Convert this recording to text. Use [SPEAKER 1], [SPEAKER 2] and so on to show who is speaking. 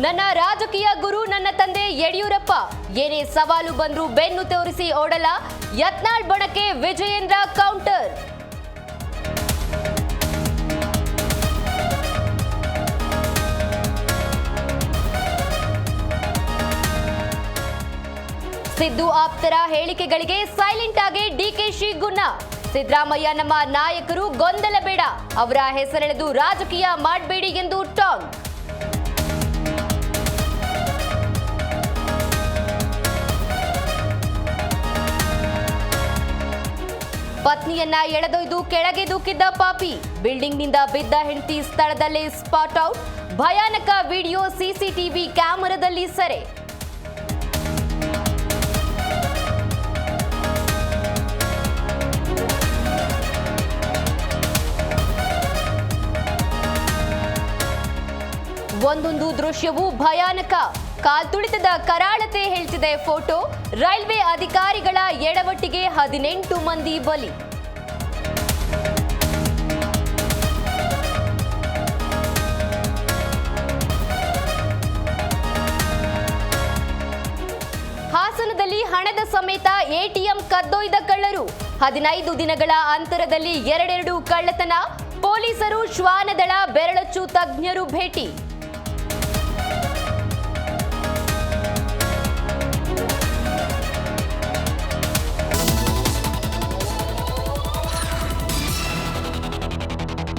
[SPEAKER 1] ನನ್ನ ರಾಜಕೀಯ ಗುರು ನನ್ನ ತಂದೆ ಯಡಿಯೂರಪ್ಪ. ಏನೇ ಸವಾಲು ಬಂದ್ರೂ ಬೆನ್ನು ತೋರಿಸಿ ಓಡಲ್ಲ. ಯತ್ನಾಳ್ ಬಣಕ್ಕೆ ವಿಜಯೇಂದ್ರ ಕೌಂಟರ್. ಸಿದ್ದು ಆಪ್ತರ ಹೇಳಿಕೆಗಳಿಗೆ ಸೈಲೆಂಟ್ ಆಗಿ ಡಿಕೆಶಿ ಗುನ್ನ. ಸಿದ್ದರಾಮಯ್ಯ ನಮ್ಮ ನಾಯಕರು, ಗೊಂದಲ ಬೇಡ, ಅವರ ಹೆಸರೆಳೆದು ರಾಜಕೀಯ ಮಾಡಬೇಡಿ ಎಂದು ಟಾಂಗ್. ಪತ್ನಿಯನ್ನ ಎಳೆದೊಯ್ದು ಕೆಳಗೆ ದೂಕಿದ್ದ ಪಾಪಿ. ಬಿಲ್ಡಿಂಗ್ನಿಂದ ಬಿದ್ದ ಹೆಂಡತಿ ಸ್ಥಳದಲ್ಲೇ ಸ್ಪಾಟ್ ಔಟ್. ಭಯಾನಕ ವಿಡಿಯೋ ಸಿಸಿಟಿವಿ ಕ್ಯಾಮೆರಾದಲ್ಲಿ ಸೆರೆ. ಒಂದೊಂದು ದೃಶ್ಯವೂ ಭಯಾನಕ. ಕಾಲ್ತುಳಿತದ ಕರಾಳತೆ ಹೇಳ್ತಿದೆ ಫೋಟೋ. ರೈಲ್ವೆ ಅಧಿಕಾರಿಗಳ ಎಡವಟ್ಟಿಗೆ 18 ಮಂದಿ ಬಲಿ. ಹಾಸನದಲ್ಲಿ ಹಣದ ಸಮೇತ ಎಟಿಎಂ ಕದ್ದೊಯ್ದ ಕಳ್ಳರು. 15 ದಿನಗಳ ಅಂತರದಲ್ಲಿ ಎರಡೆರಡು ಕಳ್ಳತನ. ಪೊಲೀಸರು ಶ್ವಾನದಳ ಬೆರಳಚ್ಚು ತಜ್ಞರು ಭೇಟಿ.